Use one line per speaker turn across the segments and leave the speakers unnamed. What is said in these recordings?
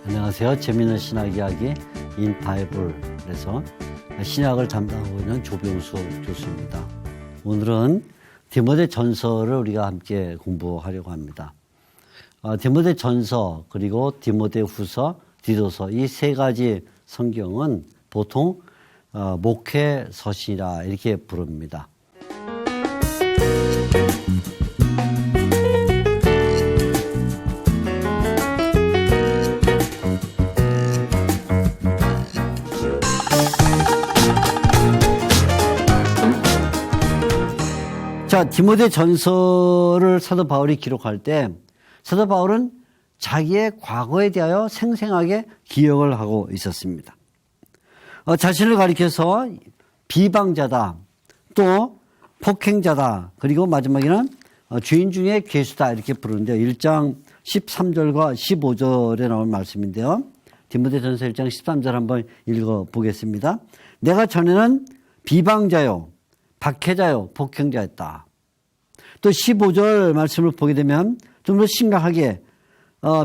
안녕하세요. 재미있는 신학 이야기 인 바이블에서 신약을 담당하고 있는 조병수 교수입니다. 오늘은 디모데 전서를 우리가 함께 공부하려고 합니다. 디모데 전서 그리고 디모데 후서, 디도서 이 세 가지 성경은 보통 목회 서신이라 이렇게 부릅니다. 자, 디모데 전서를 사도 바울이 기록할 때 사도 바울은 자기의 과거에 대하여 생생하게 기억을 하고 있었습니다. 자신을 가리켜서 비방자다, 또 폭행자다, 그리고 마지막에는 죄인 중에 괴수다 이렇게 부르는데요. 1장 13절과 15절에 나온 말씀인데요. 디모데 전서 1장 13절 한번 읽어보겠습니다. 내가 전에는 비방자요, 박해자요, 폭행자였다. 또 15절 말씀을 보게 되면 좀 더 심각하게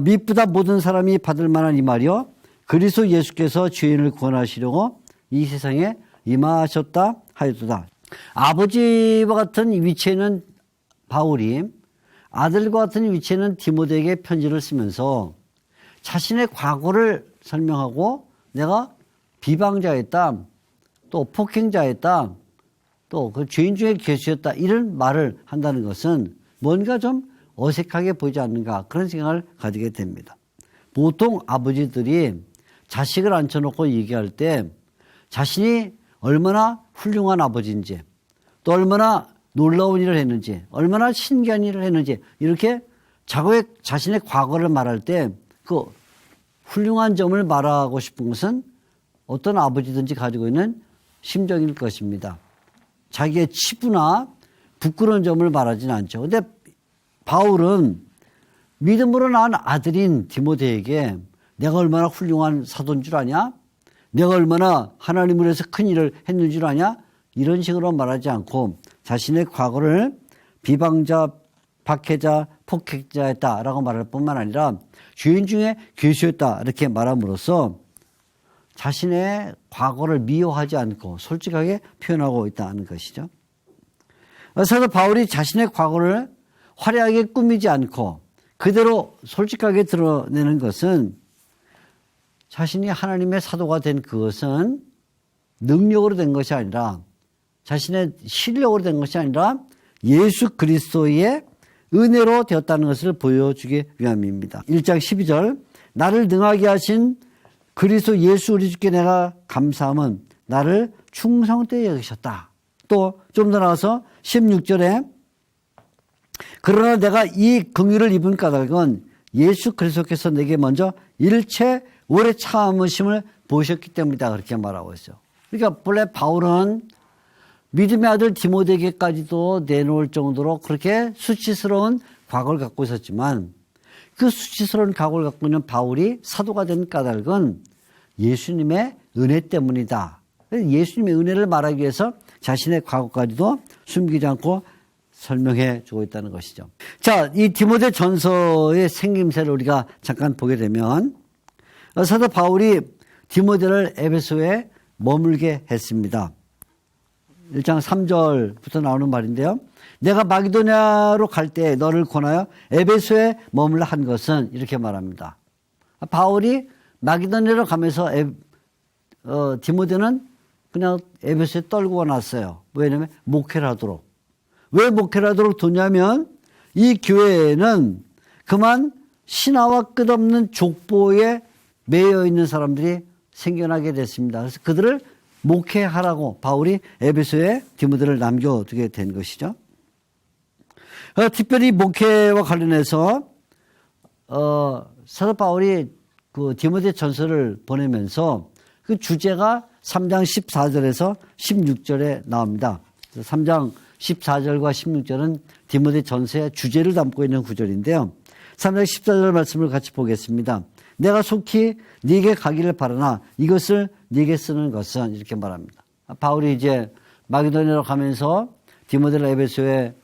미쁘다 모든 사람이 받을 만한 이 말이요 그리스도 예수께서 죄인을 구원하시려고 이 세상에 임하셨다 하였도다. 아버지와 같은 위치에는 바울이 아들과 같은 위치에는 디모데에게 편지를 쓰면서 자신의 과거를 설명하고 내가 비방자였다, 또 폭행자였다, 또 그 죄인 중에 괴수였다 이런 말을 한다는 것은 뭔가 좀 어색하게 보이지 않는가 그런 생각을 가지게 됩니다. 보통 아버지들이 자식을 앉혀놓고 얘기할 때 자신이 얼마나 훌륭한 아버지인지 또 얼마나 놀라운 일을 했는지 얼마나 신기한 일을 했는지 이렇게 자신의 과거를 말할 때 그 훌륭한 점을 말하고 싶은 것은 어떤 아버지든지 가지고 있는 심정일 것입니다. 자기의 치부나 부끄러운 점을 말하지는 않죠. 그런데 바울은 믿음으로 낳은 아들인 디모데에게 내가 얼마나 훌륭한 사도인 줄 아냐? 내가 얼마나 하나님을 위해서 큰 일을 했는 줄 아냐? 이런 식으로 말하지 않고 자신의 과거를 비방자, 박해자, 폭행자였다라고 말할 뿐만 아니라 죄인 중에 괴수였다 이렇게 말함으로써 자신의 과거를 미워하지 않고 솔직하게 표현하고 있다는 것이죠. 사도 바울이 자신의 과거를 화려하게 꾸미지 않고 그대로 솔직하게 드러내는 것은 자신이 하나님의 사도가 된 그것은 능력으로 된 것이 아니라 자신의 실력으로 된 것이 아니라 예수 그리스도의 은혜로 되었다는 것을 보여주기 위함입니다. 1장 12절 나를 능하게 하신 그리스도 예수 우리 주께 내가 감사함은 나를 충성되게 여기셨다. 또 좀 더 나가서 16절에 그러나 내가 이 긍휼을 입은 까닭은 예수 그리스도께서 내게 먼저 일체 오래 참으심을 보셨기 때문이다 그렇게 말하고 있어요. 그러니까 본래 바울은 믿음의 아들 디모데에게까지도 내놓을 정도로 그렇게 수치스러운 과거를 갖고 있었지만 그 수치스러운 과거를 갖고 있는 바울이 사도가 된 까닭은 예수님의 은혜 때문이다. 예수님의 은혜를 말하기 위해서 자신의 과거까지도 숨기지 않고 설명해 주고 있다는 것이죠. 자, 이 디모데 전서의 생김새를 우리가 잠깐 보게 되면 사도 바울이 디모데를 에베소에 머물게 했습니다. 1장 3절부터 나오는 말인데요. 내가 마게도냐로 갈 때 너를 권하여 에베소에 머물라 한 것은 이렇게 말합니다. 바울이 마게도냐로 가면서 디모데는 그냥 에베소에 떨고 왔어요. 왜냐하면 목회를 하도록. 왜 목회를 하도록 두냐면 이 교회에는 그만 신화와 끝없는 족보에 매여 있는 사람들이 생겨나게 됐습니다. 그래서 그들을 목회하라고 바울이 에베소에 디모데를 남겨두게 된 것이죠. 특별히 목회와 관련해서 사도 바울이 그 디모데 전서를 보내면서 그 주제가 3장 14절에서 16절에 나옵니다. 3장 14절과 16절은 디모데 전서의 주제를 담고 있는 구절인데요. 3장 14절 말씀을 같이 보겠습니다. 내가 속히 네게 가기를 바라나 이것을 네게 쓰는 것은 이렇게 말합니다. 바울이 이제 마게도냐로 가면서 디모데를 에베소에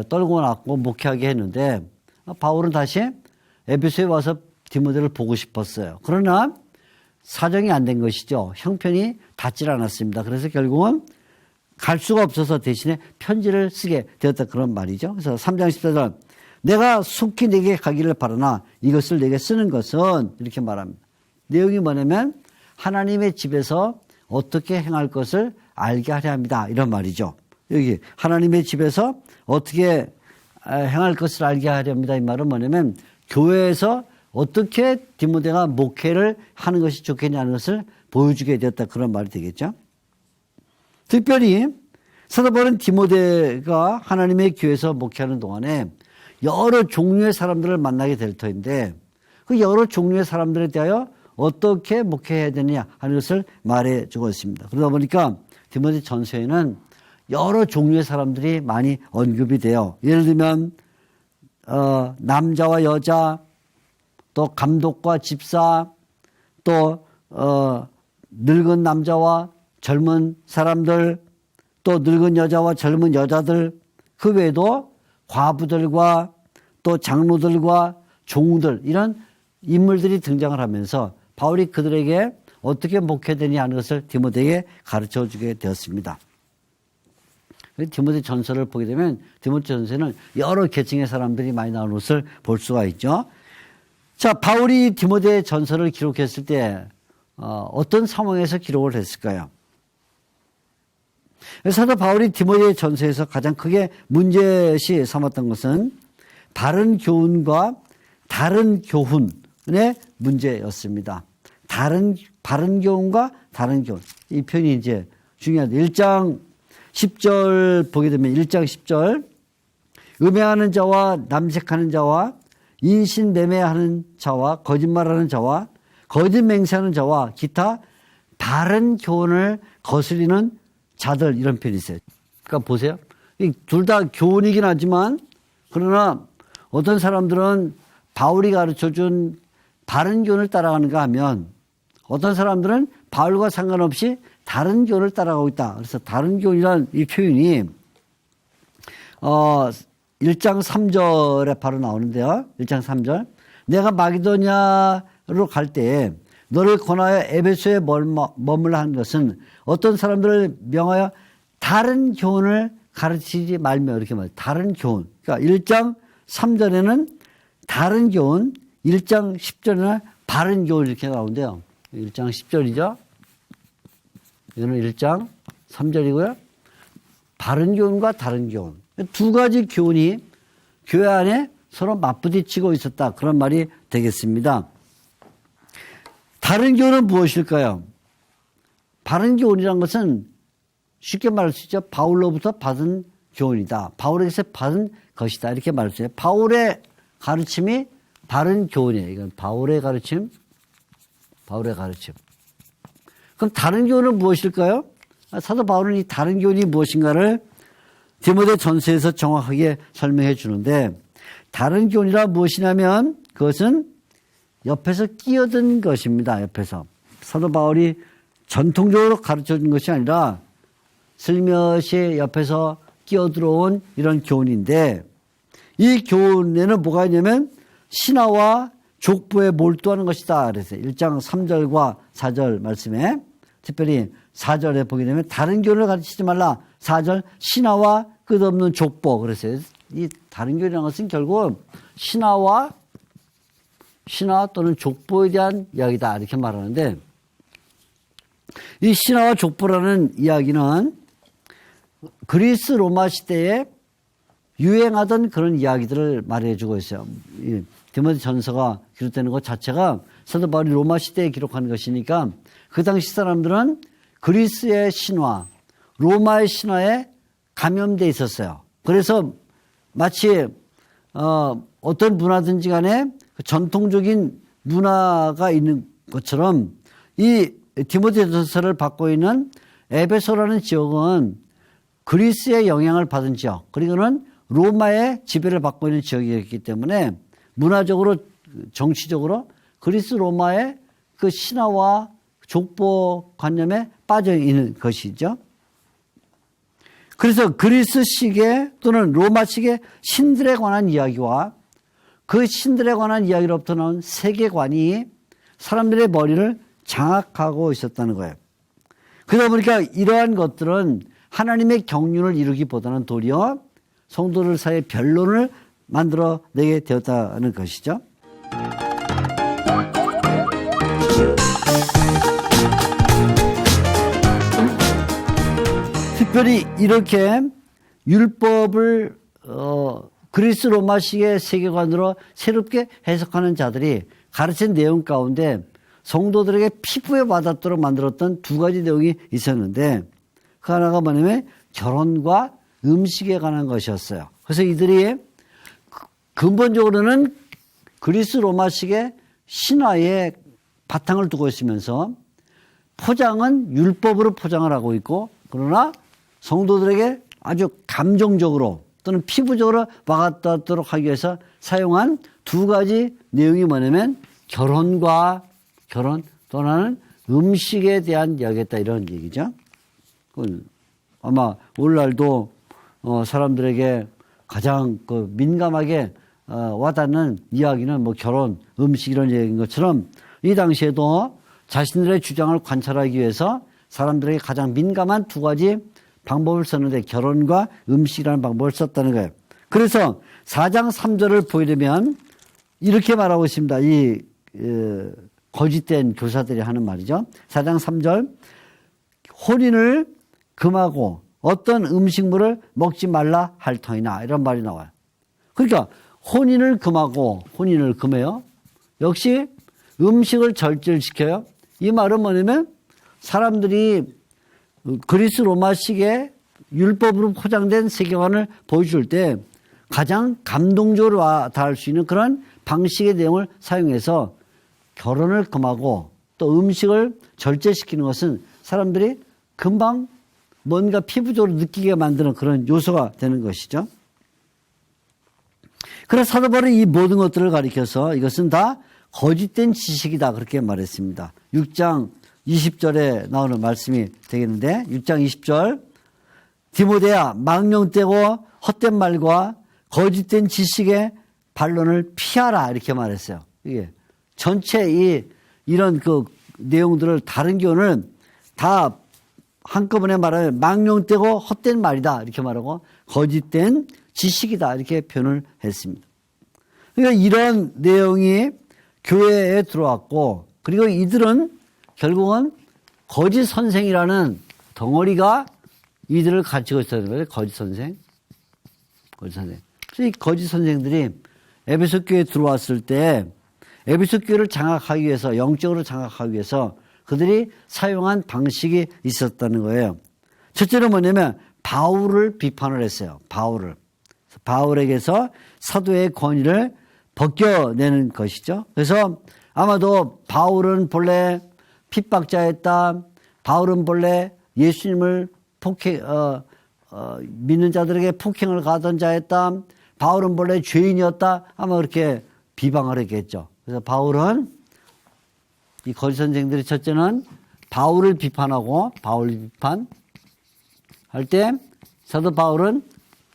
떨고 났고 목회하게 했는데 바울은 다시 에베소에 와서 디모데를 보고 싶었어요. 그러나 사정이 안 된 것이죠. 형편이 닿질 않았습니다. 그래서 결국은 갈 수가 없어서 대신에 편지를 쓰게 되었다 그런 말이죠. 그래서 3장 14절 내가 속히 내게 가기를 바라나 이것을 내게 쓰는 것은 이렇게 말합니다. 내용이 뭐냐면 하나님의 집에서 어떻게 행할 것을 알게 하려 합니다. 이런 말이죠. 여기 하나님의 집에서 어떻게 행할 것을 알게 하려 합니다. 이 말은 뭐냐면 교회에서 어떻게 디모데가 목회를 하는 것이 좋겠냐는 것을 보여주게 되었다. 그런 말이 되겠죠. 특별히 사도 바울은 디모데가 하나님의 교회에서 목회하는 동안에 여러 종류의 사람들을 만나게 될 터인데 그 여러 종류의 사람들에 대하여 어떻게 목회해야 되느냐 하는 것을 말해 주고 있습니다. 그러다 보니까 디모데 전서에는 여러 종류의 사람들이 많이 언급이 돼요. 예를 들면 남자와 여자, 또 감독과 집사, 또 늙은 남자와 젊은 사람들, 또 늙은 여자와 젊은 여자들, 그 외에도 과부들과 또 장로들과 종들 이런 인물들이 등장을 하면서 바울이 그들에게 어떻게 목회되냐 하는 것을 디모데에게 가르쳐 주게 되었습니다. 디모데 전서를 보게 되면 디모데 전서에는 여러 계층의 사람들이 많이 나오는 것을 볼 수가 있죠. 자, 바울이 디모데 전서를 기록했을 때 어떤 상황에서 기록을 했을까요? 사도 바울이 디모데 전서에서 가장 크게 문제시 삼았던 것은 바른 교훈과 다른 교훈의 문제였습니다. 바른 교훈과 다른 교훈. 이 표현이 이제 중요한데 1장 10절 보게 되면 1장 10절 음해하는 자와 남색하는 자와 인신매매하는 자와 거짓말하는 자와 거짓 맹세하는 자와 기타 바른 교훈을 거스리는 자들 이런 표현이 있어요. 그러니까 보세요. 둘 다 교훈이긴 하지만 그러나 어떤 사람들은 바울이 가르쳐준 바른 교훈을 따라가는가 하면 어떤 사람들은 바울과 상관없이 다른 교훈을 따라가고 있다. 그래서 다른 교훈이라는 이 표현이 1장 3절에 바로 나오는데요. 1장 3절 내가 마게도냐로 갈 때에 너를 권하여 에베소에 머물러 한 것은 어떤 사람들을 명하여 다른 교훈을 가르치지 말며 이렇게 말해요. 다른 교훈. 그러니까 1장 3절에는 다른 교훈, 1장 10절에는 바른 교훈 이렇게 나오는데요. 1장 10절이죠. 이거는 1장 3절이고요. 바른 교훈과 다른 교훈. 두 가지 교훈이 교회 안에 서로 맞부딪히고 있었다. 그런 말이 되겠습니다. 다른 교훈은 무엇일까요? 바른 교훈이란 것은 쉽게 말할 수 있죠. 바울로부터 받은 교훈이다. 바울에게서 받은 것이다. 이렇게 말할 수 있어요. 바울의 가르침이 바른 교훈이에요. 이건 바울의 가르침. 그럼 다른 교훈은 무엇일까요? 사도 바울은 이 다른 교훈이 무엇인가를 디모데 전서에서 정확하게 설명해 주는데 다른 교훈이라 무엇이냐면 그것은 옆에서 끼어든 것입니다. 옆에서. 사도 바울이 전통적으로 가르쳐 준 것이 아니라 슬며시 옆에서 끼어들어온 이런 교훈인데 이 교훈에는 뭐가 있냐면 신하와 족보에 몰두하는 것이다. 그래서 1장 3절과 4절 말씀에 특별히 4절에 보게 되면 다른 교훈을 가르치지 말라. 4절 신하와 끝없는 족보. 그랬어요. 이 다른 교훈이라는 것은 결국 신하 또는 족보에 대한 이야기다. 이렇게 말하는데 이 신하와 족보라는 이야기는 그리스 로마 시대에 유행하던 그런 이야기들을 말해주고 있어요. 디모데 전서가 기록되는 것 자체가 사도 바울이 로마 시대에 기록한 것이니까 그 당시 사람들은 그리스의 신화, 로마의 신화에 감염돼 있었어요. 그래서 마치 어떤 문화든지 간에 전통적인 문화가 있는 것처럼 이 디모데 전서를 받고 있는 에베소라는 지역은 그리스의 영향을 받은 지역, 그리고는 로마의 지배를 받고 있는 지역이었기 때문에 문화적으로, 정치적으로 그리스 로마의 그 신화와 족보 관념에 빠져 있는 것이죠. 그래서 그리스식의 또는 로마식의 신들에 관한 이야기와 그 신들에 관한 이야기로부터 나온 세계관이 사람들의 머리를 장악하고 있었다는 거예요. 그러다 보니까 이러한 것들은 하나님의 경륜을 이루기보다는 도리어 성도들 사이의 변론을 만들어내게 되었다는 것이죠. 특별히 이렇게 율법을 그리스 로마식의 세계관으로 새롭게 해석하는 자들이 가르친 내용 가운데 성도들에게 피부에 와닿도록 만들었던 두 가지 내용이 있었는데 그 하나가 뭐냐면 결혼과 음식에 관한 것이었어요. 그래서 이들이 근본적으로는 그리스 로마식의 신화의 바탕을 두고 있으면서 포장은 율법으로 포장을 하고 있고 그러나 성도들에게 아주 감정적으로 또는 피부적으로 와닿도록 하기 위해서 사용한 두 가지 내용이 뭐냐면 결혼과 결혼 또는 음식에 대한 이야기였다 이런 얘기죠. 아마 오늘날도 사람들에게 가장 민감하게 와닿는 이야기는 뭐 결혼, 음식 이런 얘기인 것처럼 이 당시에도 자신들의 주장을 관찰하기 위해서 사람들에게 가장 민감한 두 가지 방법을 썼는데 결혼과 음식이라는 방법을 썼다는 거예요. 그래서 4장 3절을 보이려면 이렇게 말하고 있습니다. 이 거짓된 교사들이 하는 말이죠. 4장 3절 혼인을 금하고 어떤 음식물을 먹지 말라 할 터이나 이런 말이 나와요. 그러니까 혼인을 금하고 혼인을 금해요. 역시 음식을 절제시켜요. 이 말은 뭐냐면 사람들이 그리스 로마식의 율법으로 포장된 세계관을 보여줄 때 가장 감동적으로 닿을 수 있는 그런 방식의 내용을 사용해서 결혼을 금하고 또 음식을 절제시키는 것은 사람들이 금방 뭔가 피부적으로 느끼게 만드는 그런 요소가 되는 것이죠. 그래서 사도 바울은 이 모든 것들을 가리켜서 이것은 다 거짓된 지식이다 그렇게 말했습니다. 6장 20절에 나오는 말씀이 되겠는데 6장 20절 디모데야 망령되고 헛된 말과 거짓된 지식의 반론을 피하라 이렇게 말했어요. 이게 전체 이런 그 내용들을 다른 교훈을 다 한꺼번에 말하면 망령되고 헛된 말이다 이렇게 말하고 거짓된 지식이다 이렇게 표현을 했습니다. 그러니까 이런 내용이 교회에 들어왔고 그리고 이들은 결국은 거짓 선생이라는 덩어리가 이들을 가르치고 있었던 거예요. 거짓 선생. 그래서 이 거짓 선생들이 에베소 교회에 들어왔을 때 에베소 교회를 장악하기 위해서 영적으로 장악하기 위해서 그들이 사용한 방식이 있었다는 거예요. 첫째로 뭐냐면 바울을 비판을 했어요. 바울에게서 사도의 권위를 벗겨내는 것이죠. 그래서 아마도 바울은 본래 핍박자였다. 바울은 본래 예수님을 믿는 자들에게 폭행을 가하던 자였다. 바울은 본래 죄인이었다. 아마 그렇게 비방을 했겠죠. 그래서 바울은 이 거짓 선생들이 첫째는 바울을 비판하고 바울 비판할 때 사도 바울은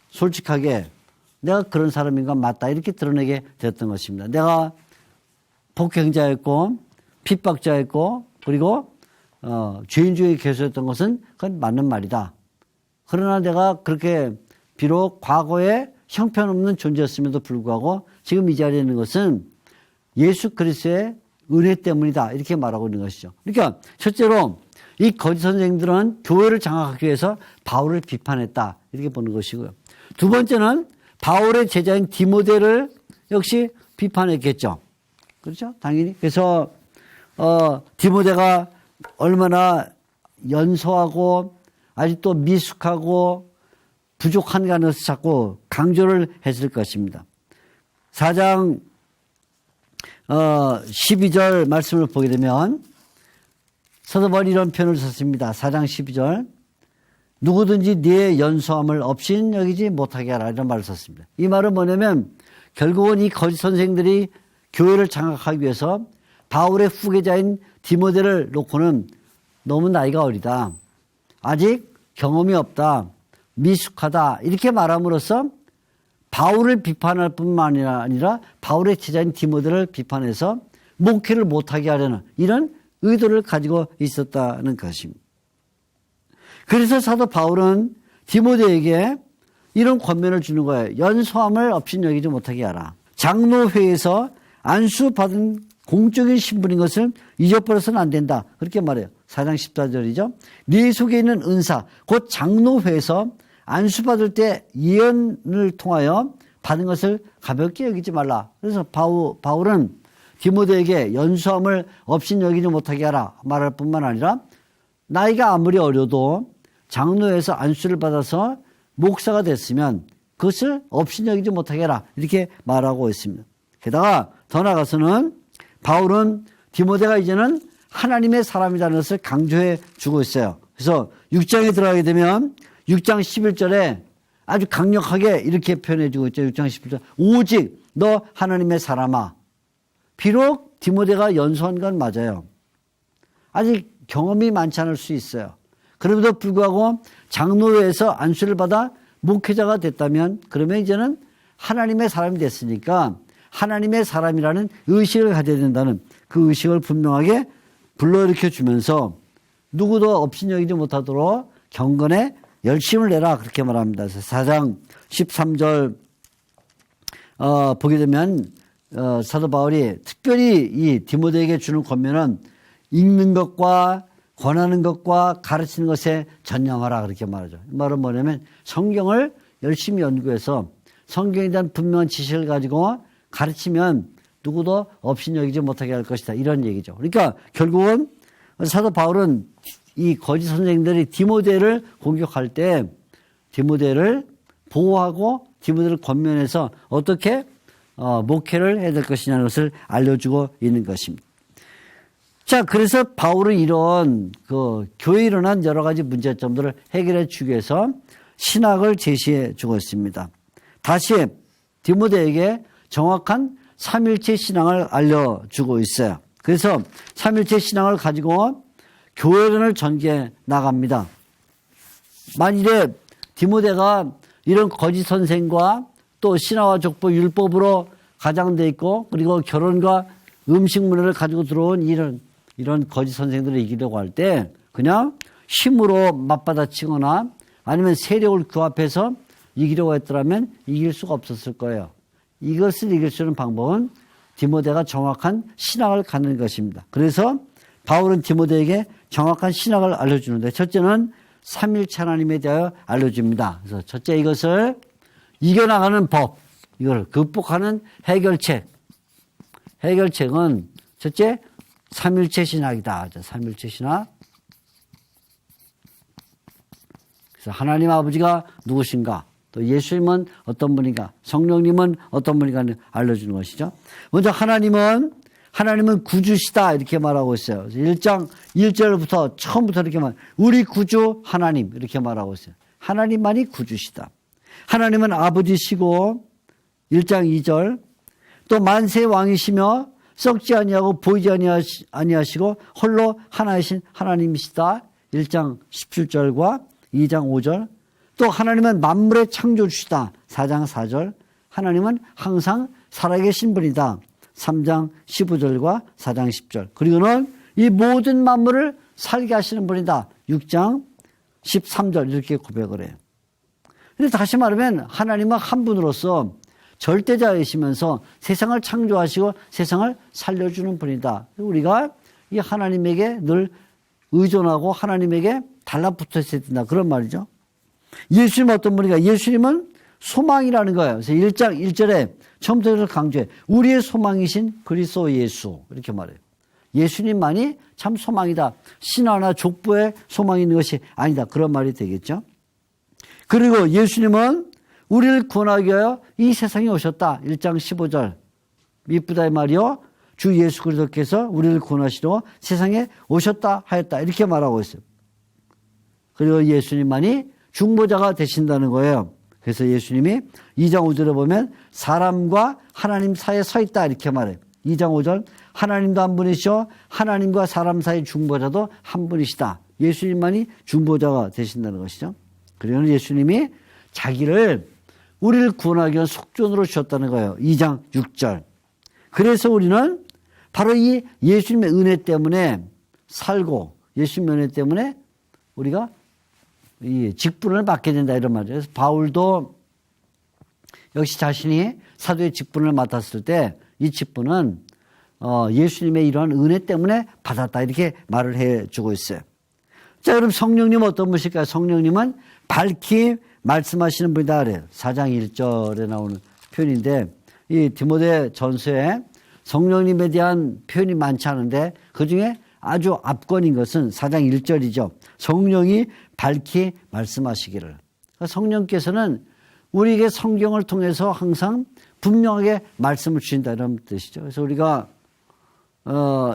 솔직하게 내가 그런 사람인가 맞다 이렇게 드러내게 됐던 것입니다. 내가 폭행자였고 핍박자였고 그리고 죄인 중에 계속했던 것은 그건 맞는 말이다. 그러나 내가 그렇게 비록 과거에 형편없는 존재였음에도 불구하고 지금 이 자리에 있는 것은 예수 그리스도의 은혜 때문이다 이렇게 말하고 있는 것이죠. 그러니까 첫째로 이 거짓 선생들은 교회를 장악하기 위해서 바울을 비판했다 이렇게 보는 것이고요. 두 번째는 바울의 제자인 디모데를 역시 비판했겠죠. 그렇죠? 당연히. 그래서 디모데가 얼마나 연소하고 아직도 미숙하고 부족한가 해서 자꾸 강조를 했을 것입니다. 4장 12절 말씀을 보게 되면 사도 바울이 이런 표현을 썼습니다. 4장 12절 누구든지 네 연소함을 없인 여기지 못하게 하라 이런 말을 썼습니다. 이 말은 뭐냐면 결국은 이 거짓 선생들이 교회를 장악하기 위해서 바울의 후계자인 디모데를 놓고는 너무 나이가 어리다. 아직 경험이 없다. 미숙하다. 이렇게 말함으로써 바울을 비판할 뿐만 아니라 바울의 제자인 디모데를 비판해서 목회를 못하게 하려는 이런 의도를 가지고 있었다는 것입니다. 그래서 사도 바울은 디모데에게 이런 권면을 주는 거예요. 연소함을 업신여기지 못하게 하라. 장로회에서 안수받은 공적인 신분인 것을 잊어버려서는 안 된다. 그렇게 말해요. 4장 14절이죠. 네 속에 있는 은사, 곧 장로회에서 안수받을 때 예언을 통하여 받은 것을 가볍게 여기지 말라. 그래서 바울은 디모데에게 연수함을 업신여기지 못하게 하라 말할 뿐만 아니라 나이가 아무리 어려도 장로회에서 안수를 받아서 목사가 됐으면 그것을 업신여기지 못하게 하라 이렇게 말하고 있습니다. 게다가 더 나아가서는 바울은 디모데가 이제는 하나님의 사람이라는 것을 강조해 주고 있어요. 그래서 6장에 들어가게 되면 6장 11절에 아주 강력하게 이렇게 표현해 주고 있죠. 6장 11절. 오직 너 하나님의 사람아. 비록 디모데가 연소한 건 맞아요. 아직 경험이 많지 않을 수 있어요. 그럼에도 불구하고 장로회에서 안수를 받아 목회자가 됐다면 그러면 이제는 하나님의 사람이 됐으니까 하나님의 사람이라는 의식을 가져야 된다는 그 의식을 분명하게 불러일으켜 주면서 누구도 업신여기지 못하도록 경건에 열심을 내라 그렇게 말합니다. 그래서 4장 13절 보게 되면 사도 바울이 특별히 이 디모데에게 주는 권면은 읽는 것과 권하는 것과 가르치는 것에 전념하라 그렇게 말하죠. 이 말은 뭐냐면 성경을 열심히 연구해서 성경에 대한 분명한 지식을 가지고 가르치면 누구도 업신여기지 못하게 할 것이다. 이런 얘기죠. 그러니까 결국은 사도 바울은 이 거짓 선생님들이 디모데를 공격할 때 디모데를 보호하고 디모데를 권면해서 어떻게 목회를 해야 될 것이냐는 것을 알려주고 있는 것입니다. 자, 그래서 바울은 이런 교회에 일어난 여러 가지 문제점들을 해결해 주기 위해서 신학을 제시해 주고 있습니다. 다시 디모데에게 정확한 삼일체 신앙을 알려주고 있어요. 그래서 삼일체 신앙을 가지고 교회론을 전개해 나갑니다. 만일에 디모데가 이런 거짓 선생과 또 신화와 족보 율법으로 가장돼 있고 그리고 결혼과 음식 문화를 가지고 들어온 이런 거짓 선생들을 이기려고 할 때 그냥 힘으로 맞받아치거나 아니면 세력을 규합해서 이기려고 했더라면 이길 수가 없었을 거예요. 이것을 이길 수 있는 방법은 디모데가 정확한 신학을 갖는 것입니다. 그래서 바울은 디모데에게 정확한 신학을 알려주는데 첫째는 삼일체 하나님에 대하여 알려줍니다. 그래서 첫째 이것을 이겨나가는 법, 이걸 극복하는 해결책은 첫째 삼일체 신학이다. 삼일체 신학. 그래서 하나님 아버지가 누구신가? 또 예수님은 어떤 분인가? 성령님은 어떤 분인가 알려주는 것이죠. 먼저 하나님은 구주시다 이렇게 말하고 있어요. 1장 1절부터 처음부터 이렇게 우리 구주 하나님 이렇게 말하고 있어요. 하나님만이 구주시다. 하나님은 아버지시고 1장 2절 또 만세의 왕이시며 썩지 아니하고 보이지 아니하시고 홀로 하나이신 하나님이시다. 1장 17절과 2장 5절 또 하나님은 만물의 창조주시다. 4장 4절 하나님은 항상 살아계신 분이다. 3장 15절과 4장 10절 그리고는 이 모든 만물을 살게 하시는 분이다. 6장 13절 이렇게 고백을 해요. 근데 다시 말하면 하나님은 한 분으로서 절대자이시면서 세상을 창조하시고 세상을 살려주는 분이다. 우리가 이 하나님에게 늘 의존하고 하나님에게 달라붙어 있어야 된다. 그런 말이죠. 예수님은 어떤 분인가? 예수님은 소망이라는 거예요. 그래서 1장 1절에 처음부터 강조해. 우리의 소망이신 그리스도 예수. 이렇게 말해요. 예수님만이 참 소망이다. 신화나 족보에 소망이 있는 것이 아니다. 그런 말이 되겠죠. 그리고 예수님은 우리를 구원하기 위하여 이 세상에 오셨다. 1장 15절. 미쁘다의 말이요. 주 예수 그리스도께서 우리를 구원하시러 세상에 오셨다 하였다. 이렇게 말하고 있어요. 그리고 예수님만이 중보자가 되신다는 거예요. 그래서 예수님이 2장 5절에 보면 사람과 하나님 사이에 서 있다 이렇게 말해요. 2장 5절 하나님도 한 분이시오 하나님과 사람 사이 중보자도 한 분이시다. 예수님만이 중보자가 되신다는 것이죠. 그리고 예수님이 자기를
우리를 구원하기 위한 속전으로 주셨다는 거예요. 2장 6절. 그래서 우리는 바로 이 예수님의 은혜 때문에 살고 예수님의 은혜 때문에 우리가 이 직분을 맡게 된다 이런 말이에요. 그래서 바울도 역시 자신이 사도의 직분을 맡았을 때 이 직분은 예수님의 이러한 은혜 때문에 받았다 이렇게 말을 해주고 있어요. 자, 그럼 성령님은 어떤 분이실까요? 성령님은 밝히 말씀하시는 분이다 그래요. 4장 1절에 나오는 표현인데 이 디모데 전서에 성령님에 대한 표현이 많지 않은데 그중에 아주 압권인 것은 4장 1절이죠. 성령이 밝히 말씀하시기를. 성령께서는 우리에게 성경을 통해서 항상 분명하게 말씀을 주신다 이런 뜻이죠. 그래서 우리가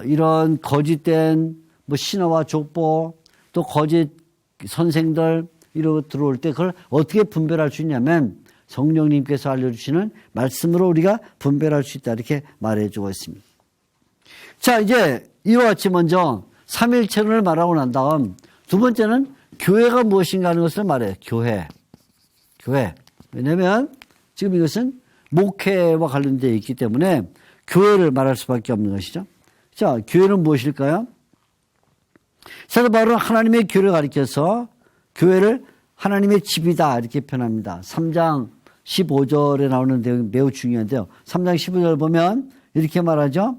이런 거짓된 뭐 신화와 족보 또 거짓 선생들 이러고 들어올 때 그걸 어떻게 분별할 수 있냐면 성령님께서 알려주시는 말씀으로 우리가 분별할 수 있다 이렇게 말해주고 있습니다. 자, 이제 이와 같이 먼저 삼일체론을 말하고 난 다음 두 번째는 교회가 무엇인가 하는 것을 말해요. 교회. 왜냐하면 지금 이것은 목회와 관련되어 있기 때문에 교회를 말할 수밖에 없는 것이죠. 자, 교회는 무엇일까요? 사도 바울은 하나님의 교회를 가리켜서 교회를 하나님의 집이다 이렇게 표현합니다. 3장 15절에 나오는 내용이 매우 중요한데요. 3장 15절 보면 이렇게 말하죠.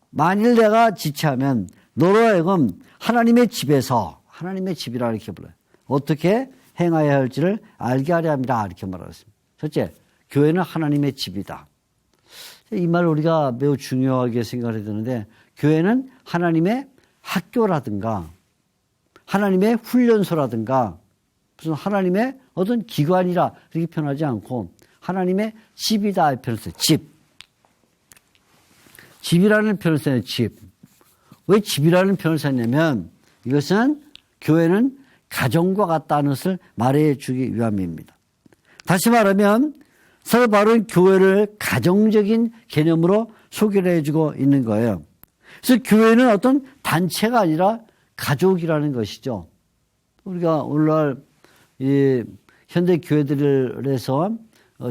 만일 내가 지체하면 너로 하여금 하나님의 집에서 하나님의 집이라 이렇게 불러요. 어떻게 행하여야 할지를 알게 하려 합니다. 이렇게 말하겠습니다. 첫째, 교회는 하나님의 집이다. 이 말을 우리가 매우 중요하게 생각해야 되는데 교회는 하나님의 학교라든가 하나님의 훈련소라든가 무슨 하나님의 어떤 기관이라 이렇게 표현하지 않고 하나님의 집이다 표현을 집. 집이라는 표현을 써요. 집. 왜 집이라는 표현을 썼냐면 이것은 교회는 가정과 같다는 것을 말해 주기 위함입니다. 다시 말하면 사도 바울은 교회를 가정적인 개념으로 소개를 해주고 있는 거예요. 그래서 교회는 어떤 단체가 아니라 가족이라는 것이죠. 우리가 오늘날 이 현대 교회들에서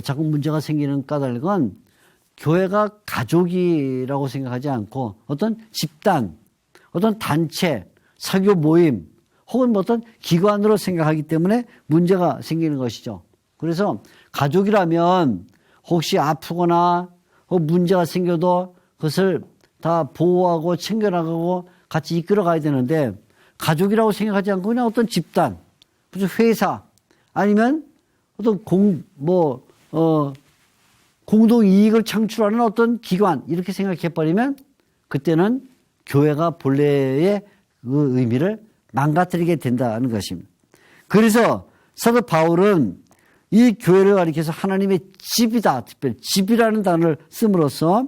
자꾸 문제가 생기는 까닭은 교회가 가족이라고 생각하지 않고 어떤 집단, 어떤 단체, 사교 모임 혹은 어떤 기관으로 생각하기 때문에 문제가 생기는 것이죠. 그래서 가족이라면 혹시 아프거나 문제가 생겨도 그것을 다 보호하고 챙겨나가고 같이 이끌어가야 되는데 가족이라고 생각하지 않고 그냥 어떤 집단, 무슨 회사 아니면 어떤 공동 이익을 창출하는 어떤 기관 이렇게 생각해버리면 그때는 교회가 본래의 그 의미를 망가뜨리게 된다는 것입니다. 그래서 사도 바울은 이 교회를 가리켜서 하나님의 집이다. 특별히 집이라는 단어를 씀으로써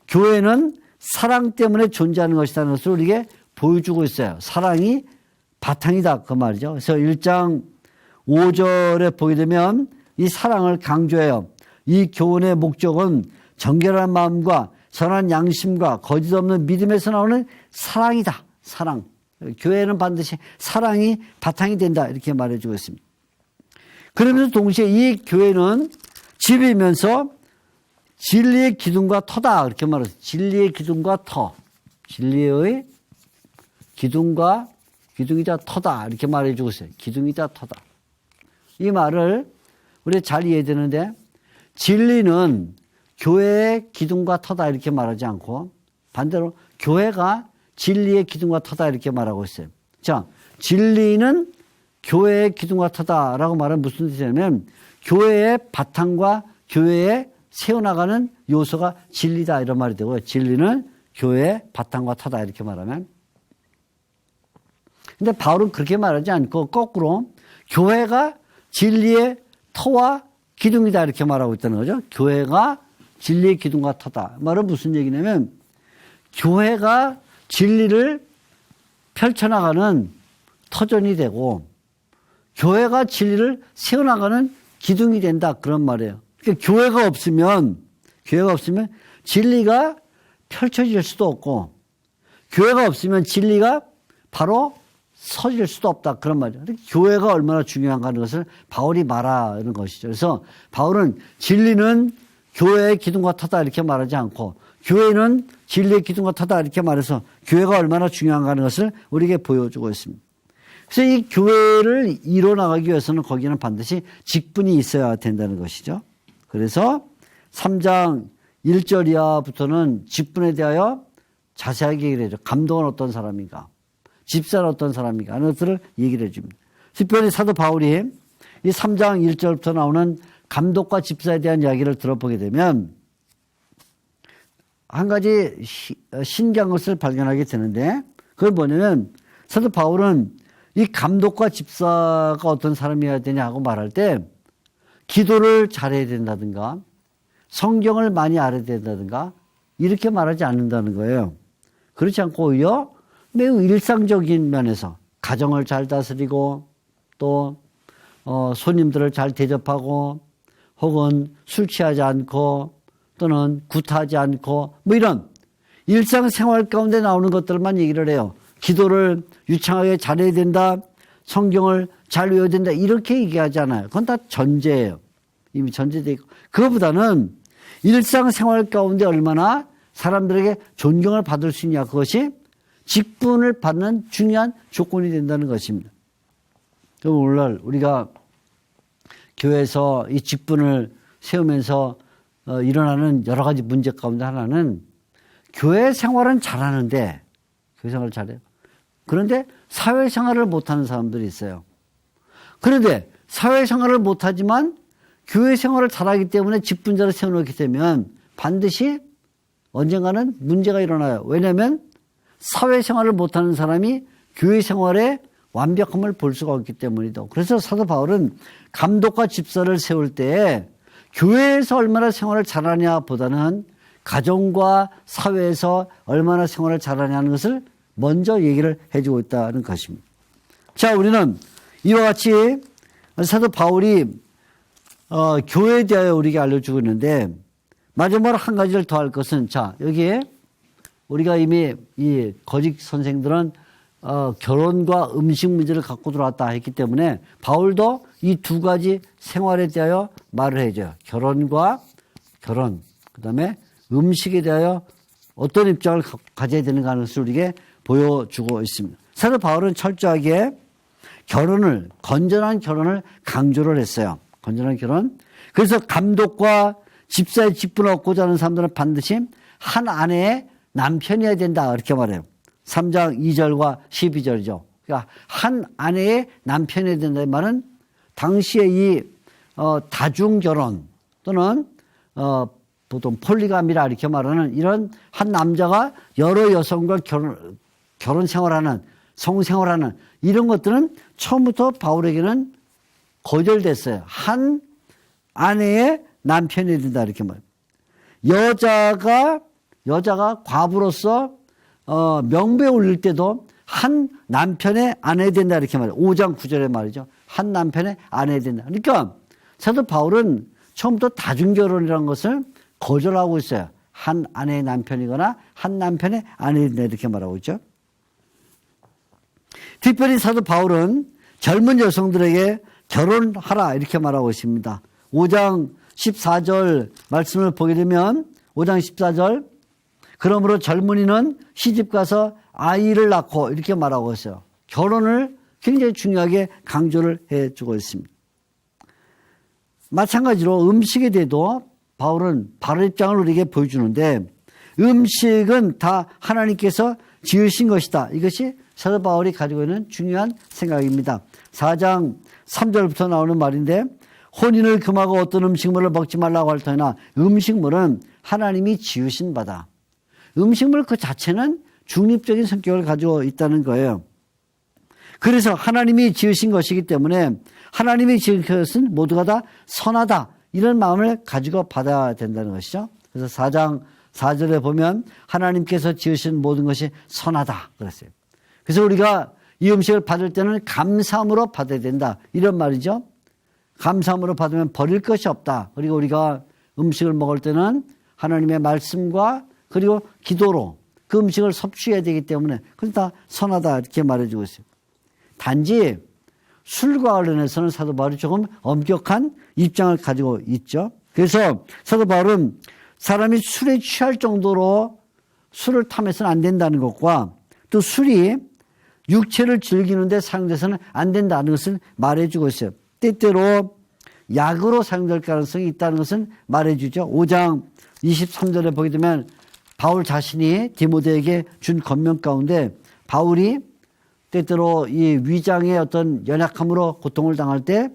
교회는 사랑 때문에 존재하는 것이라는 것을 우리에게 보여주고 있어요. 사랑이 바탕이다. 그 말이죠. 그래서 1장 5절에 보게 되면 이 사랑을 강조해요. 이 교훈의 목적은 정결한 마음과 선한 양심과 거짓 없는 믿음에서 나오는 사랑이다. 사랑. 교회는 반드시 사랑이 바탕이 된다. 이렇게 말해주고 있습니다. 그러면서 동시에 이 교회는 집이면서 진리의 기둥과 터다. 이렇게 말해서 진리의 기둥과 터. 진리의 기둥과 기둥이자 터다. 이렇게 말해주고 있어요. 기둥이자 터다. 이 말을 우리가 잘 이해되는데 진리는 교회의 기둥과 터다 이렇게 말하지 않고 반대로 교회가 진리의 기둥과 터다 이렇게 말하고 있어요. 자, 진리는 교회의 기둥과 터다라고 말하면 무슨 뜻이냐면 교회의 바탕과 교회에 세워나가는 요소가 진리다 이런 말이 되고요. 진리는 교회의 바탕과 터다 이렇게 말하면. 근데 바울은 그렇게 말하지 않고 거꾸로 교회가 진리의 터와 기둥이다 이렇게 말하고 있다는 거죠. 교회가 진리의 기둥과 터다. 말은 무슨 얘기냐면 교회가 진리를 펼쳐나가는 터전이 되고 교회가 진리를 세워나가는 기둥이 된다 그런 말이에요. 그러니까 교회가 없으면 진리가 펼쳐질 수도 없고 교회가 없으면 진리가 바로 서질 수도 없다. 그런 말이에요. 교회가 얼마나 중요한가 하는 것을 바울이 말하는 것이죠. 그래서 바울은 진리는 교회의 기둥 같다 이렇게 말하지 않고 교회는 진리의 기둥 같다 이렇게 말해서 교회가 얼마나 중요한가 하는 것을 우리에게 보여주고 있습니다. 그래서 이 교회를 이뤄나가기 위해서는 거기는 반드시 직분이 있어야 된다는 것이죠. 그래서 3장 1절 이하부터는 직분에 대하여 자세하게 얘기를 해줘. 감독은 어떤 사람인가? 집사는 어떤 사람인가? 하는 것들을 얘기를 해줍니다. 특별히 사도 바울이 이 3장 1절부터 나오는 감독과 집사에 대한 이야기를 들어보게 되면 한 가지 신기한 것을 발견하게 되는데 그걸 뭐냐면 사도 바울은 이 감독과 집사가 어떤 사람이어야 되냐고 말할 때 기도를 잘해야 된다든가 성경을 많이 알아야 된다든가 이렇게 말하지 않는다는 거예요. 그렇지 않고 오히려 매우 일상적인 면에서 가정을 잘 다스리고 또 손님들을 잘 대접하고 혹은 술 취하지 않고 또는 구타하지 않고 뭐 이런 일상생활 가운데 나오는 것들만 얘기를 해요. 기도를 유창하게 잘해야 된다. 성경을 잘 외워야 된다. 이렇게 얘기하지 않아요. 그건 다 전제예요. 이미 전제되어 있고. 그거보다는 일상생활 가운데 얼마나 사람들에게 존경을 받을 수 있냐. 그것이 직분을 받는 중요한 조건이 된다는 것입니다. 그럼 오늘날 우리가 교회에서 이 직분을 세우면서 일어나는 여러 가지 문제 가운데 하나는 교회 생활은 잘하는데 교회 생활을 잘해요. 그런데 사회생활을 못하는 사람들이 있어요. 그런데 사회생활을 못하지만 교회 생활을 잘하기 때문에 직분자를 세워놓게 되면 반드시 언젠가는 문제가 일어나요. 왜냐하면 사회생활을 못하는 사람이 교회 생활의 완벽함을 볼 수가 없기 때문이다. 그래서 사도 바울은 감독과 집사를 세울 때 교회에서 얼마나 생활을 잘하냐 보다는 가정과 사회에서 얼마나 생활을 잘하냐는 것을 먼저 얘기를 해주고 있다는 것입니다. 자, 우리는 이와 같이 사도 바울이 교회에 대하여 우리에게 알려주고 있는데 마지막으로 한 가지를 더 할 것은 자, 여기에 우리가 이미 이 거짓 선생들은 결혼과 음식 문제를 갖고 들어왔다 했기 때문에 바울도 이 두 가지 생활에 대하여 말을 해줘요. 결혼과 결혼, 그 다음에 음식에 대하여 어떤 입장을 가져야 되는가 하는 것을 우리에게 보여주고 있습니다. 사도 바울은 철저하게 결혼을, 건전한 결혼을 강조를 했어요. 건전한 결혼. 그래서 감독과 집사의 직분을 얻고자 하는 사람들은 반드시 한 아내의 남편이어야 된다. 이렇게 말해요. 3장 2절과 12절이죠. 그러니까 한 아내의 남편이어야 된다는 말은 당시에 이 다중결혼 또는 보통 폴리가미라 이렇게 말하는 이런 한 남자가 여러 여성과 결혼 생활하는 성생활하는 이런 것들은 처음부터 바울에게는 거절됐어요. 한 아내의 남편이 된다 이렇게 말해요. 여자가 과부로서 명부에 올릴 때도 한 남편의 아내야 된다 이렇게 말해요. 5장 9절에 말이죠. 한 남편의 아내야 된다. 그러니까 사도 바울은 처음부터 다중결혼이라는 것을 거절하고 있어요. 한 아내의 남편이거나 한 남편의 아내야 된다 이렇게 말하고 있죠. 특별히 사도 바울은 젊은 여성들에게 결혼하라 이렇게 말하고 있습니다. 5장 14절 말씀을 보게 되면 5장 14절 그러므로 젊은이는 시집가서 아이를 낳고 이렇게 말하고 있어요. 결혼을 굉장히 중요하게 강조를 해주고 있습니다. 마찬가지로 음식에 대해도 바울은 바른 입장을 우리에게 보여주는데 음식은 다 하나님께서 지으신 것이다. 이것이 사도 바울이 가지고 있는 중요한 생각입니다. 4장 3절부터 나오는 말인데 혼인을 금하고 어떤 음식물을 먹지 말라고 할 터이나 음식물은 하나님이 지으신 바다. 음식물 그 자체는 중립적인 성격을 가지고 있다는 거예요. 그래서 하나님이 지으신 것이기 때문에 하나님이 지은 것은 모두가 다 선하다. 이런 마음을 가지고 받아야 된다는 것이죠. 그래서 4장 4절에 보면 하나님께서 지으신 모든 것이 선하다 그랬어요. 그래서 우리가 이 음식을 받을 때는 감사함으로 받아야 된다. 이런 말이죠. 감사함으로 받으면 버릴 것이 없다. 그리고 우리가 음식을 먹을 때는 하나님의 말씀과 그리고 기도로 그 음식을 섭취해야 되기 때문에 그건 다 선하다 이렇게 말해주고 있어요. 단지 술과 관련해서는 사도 바울이 조금 엄격한 입장을 가지고 있죠. 그래서 사도 바울은 사람이 술에 취할 정도로 술을 타면서는 안 된다는 것과 또 술이 육체를 즐기는데 사용돼서는 안 된다는 것을 말해주고 있어요. 때때로 약으로 사용될 가능성이 있다는 것은 말해주죠. 5장 23절에 보게 되면 바울 자신이 디모데에게 준 권면 가운데 바울이 때때로 이 위장의 어떤 연약함으로 고통을 당할 때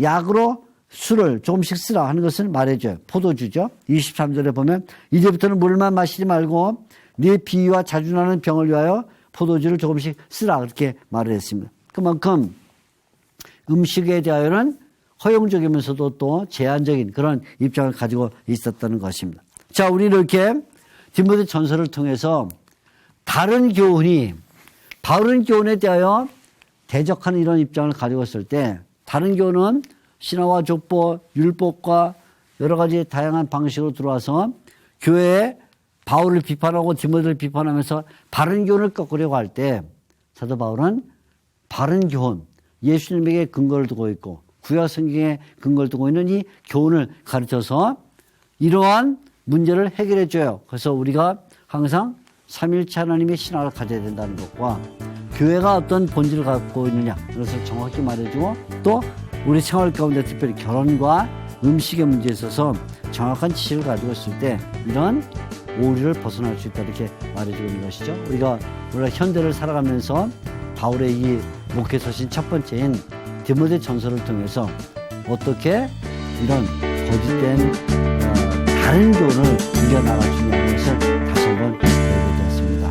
약으로 술을 조금씩 쓰라 하는 것을 말해줘요. 포도주죠. 23절에 보면 이제부터는 물만 마시지 말고 네 비위와 자주 나는 병을 위하여 포도주를 조금씩 쓰라 그렇게 말을 했습니다. 그만큼 음식에 대하여는 허용적이면서도 또 제한적인 그런 입장을 가지고 있었다는 것입니다. 자, 우리는 이렇게 디모데 전서를 통해서 다른 교훈이 바울은 교훈에 대하여 대적하는 이런 입장을 가지고 있을 때 다른 교훈은 신화와 족보, 율법과 여러 가지 다양한 방식으로 들어와서 교회에 바울을 비판하고 디모데를 비판하면서 바른 교훈을 꺾으려고 할 때 사도 바울은 바른 교훈, 예수님에게 근거를 두고 있고 구약 성경에 근거를 두고 있는 이 교훈을 가르쳐서 이러한 문제를 해결해 줘요. 그래서 우리가 항상 삼일체 하나님의 신앙을 가져야 된다는 것과 교회가 어떤 본질을 갖고 있느냐 그것을 정확히 말해주고 또 우리 생활 가운데 특별히 결혼과 음식의 문제에 있어서 정확한 지식을 가지고 있을 때 이런 오류를 벗어날 수 있다 이렇게 말해주고 있는 것이죠. 우리가 현대를 살아가면서 바울의 이 목회 서신 첫 번째인 디모데 전서를 통해서 어떻게 이런 거짓된 다른 교훈을 이겨나갈 수 있냐는 것을 다시 한번 배우게 되었습니다.